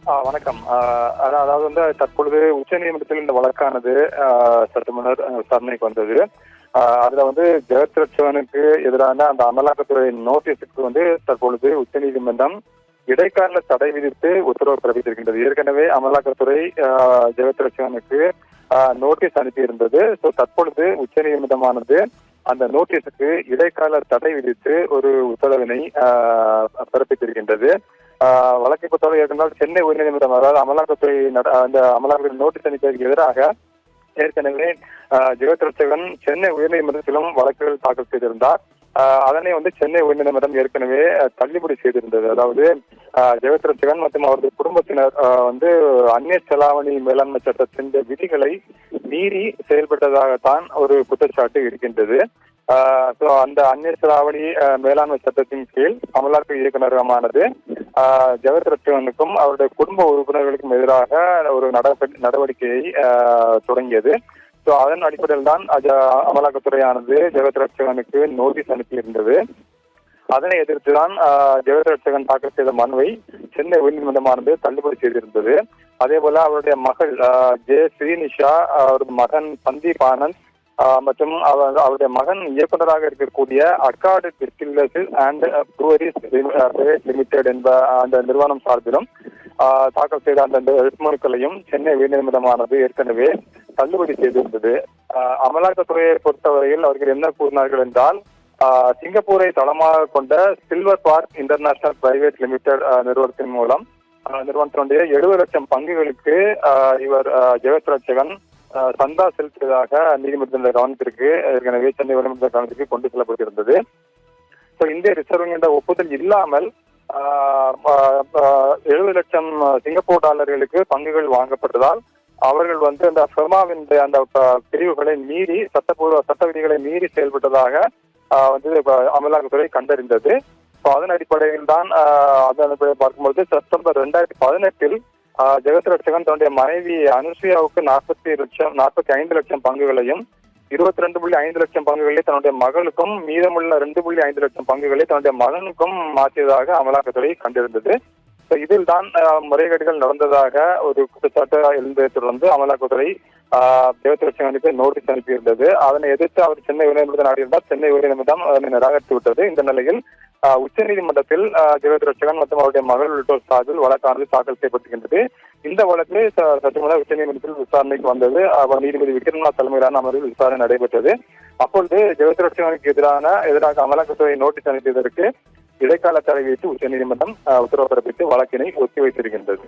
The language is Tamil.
வணக்கம். அதாவது வந்து தற்பொழுது உச்சநீதிமன்றத்தில் இந்த வழக்கானது சற்று முன்னர் விசாரணைக்கு வந்தது. அதுல வந்து ஜெகத் ரட்சகனுக்கு எதிரான அந்த அமலாக்கத்துறை நோட்டீஸுக்கு வந்து தற்பொழுது உச்சநீதிமன்றம் இடைக்கால தடை விதித்து உத்தரவு பிறப்பித்திருக்கின்றது. ஏற்கனவே அமலாக்கத்துறை ஜெகத் ரட்சகனுக்கு நோட்டீஸ் அனுப்பியிருந்தது. தற்பொழுது உச்சநீதிமன்றமானது அந்த நோட்டீஸுக்கு இடைக்கால தடை விதித்து ஒரு உத்தரவினை பிறப்பித்திருக்கின்றது. வழக்கை பொறுத்தவரை ஏற்கனவே சென்னை உயர்நீதிமன்றம், அதாவது அமலாக்கத்துறை அந்த அமலாக்கத்துறை நோட்டீஸ் அனுப்பியதற்கு எதிராக ஏற்கனவே ஜெகத் ரட்சகன் சென்னை உயர்நீதிமன்றத்திலும் வழக்குகள் தாக்கல் செய்திருந்தார். அதனை வந்து சென்னை உயர்நீதிமன்றம் ஏற்கனவே தள்ளுபடி செய்திருந்தது. அதாவது ஜெகத் ரட்சகன் மற்றும் அவரது குடும்பத்தினர் வந்து அந்நிய செலாவணி மேலாண்மை சட்டத்தின் விதிகளை மீறி செயல்பட்டதாகத்தான் ஒரு குற்றச்சாட்டு இருக்கின்றது. அந்த அந்நிய செலாவணி மேலாண்மை சட்டத்தின் கீழ் அமலாக்க இயக்குநரகமானது ஜெகத் ரட்சகனுக்கும் அவருடைய குடும்ப உறுப்பினர்களுக்கும் எதிராக ஒரு நடவடிக்கையை தொடங்கியது. அதன் அடிப்படையில் தான் அமலாக்கத்துறையானது ஜெகத் ரட்சகனுக்கு நோட்டீஸ் அனுப்பியிருந்தது. அதனை எதிர்த்துதான் ஜெகத் ரட்சகன் தாக்கல் செய்த மனுவை சென்னை உயர்நீதிமன்றமானது தள்ளுபடி செய்திருந்தது. அதே போல அவருடைய மகள் ஜே ஸ்ரீனிஷா, அவரது மகன் சந்தீப் ஆனந்த் மற்றும் அவருடைய மகன் இயக்குநராக இருக்கக்கூடிய அக்கார்டு டிஸ்டில்லர்ஸ் அண்ட் ப்ரூவரிஸ் லிமிடெட் என்ப அந்த நிறுவனம் சார்பிலும் தாக்கல் செய்த அந்த மனுக்களையும் சென்னை உயர்நீதிமன்றமானது ஏற்கனவே தள்ளுபடி செய்திருந்தது. அமலாக்கத்துறையை பொறுத்தவரையில் அவர்கள் என்ன கூறினார்கள் என்றால், சிங்கப்பூரை தளமாக கொண்ட silver park international private limited நிறுவனத்தின் மூலம் நிறுவனத்தினுடைய 70 லட்சம் பங்குகளுக்கு இவர் ஜெகத் ரட்சகன் சந்தா செலுத்தியதாக நீதிமன்றத்தின் கவனத்திற்கு ஏற்கனவே சென்னை உயர்நீதிமன்ற கவனத்திற்கு கொண்டு செல்லப்பட்டிருந்தது. இந்திய ரிசர்வ் என்ற ஒப்புதல் இல்லாமல் 70 லட்சம் சிங்கப்பூர் டாலர்களுக்கு பங்குகள் வாங்கப்பட்டதால் அவர்கள் வந்து அந்த ஃபெமாவின் அந்த பிரிவுகளை மீறி சட்ட விதிகளை மீறி செயல்பட்டதாக வந்து அமலாக்கத்துறை கண்டறிந்தது. அதன் அடிப்படையில் தான் பார்க்கும்போது செப்டம்பர் 2018 ஜெகத் ரட்சகன் தன்னுடைய மனைவி அனுசுயாவுக்கு 45 லட்சம் பங்குகளையும் 22.5 லட்சம் பங்குகளை தன்னுடைய மகளுக்கும் மீதமுள்ள 2.5 லட்சம் பங்குகளை தன்னுடைய மகனுக்கும் மாற்றியதாக அமலாக்கத்துறை கண்டிருந்தது. இதில் தான் முறைகேடுகள் நடந்ததாக ஒரு குற்றச்சாட்டு எழுந்ததை தொடர்ந்து அமலாக்கத்துறை ஜெகத் ரட்சகனுக்கு நோட்டீஸ் அனுப்பியிருந்தது. அதனை எதிர்த்து அவர் சென்னை உயர்நீதிமன்றம் நாடியிருந்தால் சென்னை உயர்நீதிமன்றம் அதனை நிராகரித்து விட்டது. இந்த நிலையில் உச்சநீதிமன்றத்தில் ஜெகத் ரட்சகன் மற்றும் அவருடைய மகள் உள்ளிட்டோர் சார்பில் வழக்கானது தாக்கல் செய்யப்பட்டிருக்கின்றது. இந்த வழக்கு சற்று முன்னர் உச்சநீதிமன்றத்தில் விசாரணைக்கு வந்தது. நீதிபதி விக்ரம்நாத் தலைமையிலான அமர்வில் விசாரணை நடைபெற்றது. அப்பொழுது ஜெகத் ரட்சகனுக்கு எதிராக அமலாக்கத்துறை நோட்டீஸ் அனுப்பியதற்கு இடைக்கால தடை விதித்து உச்சநீதிமன்றம் உத்தரவு பிறப்பித்து வழக்கினை ஒத்திவைத்திருக்கின்றது.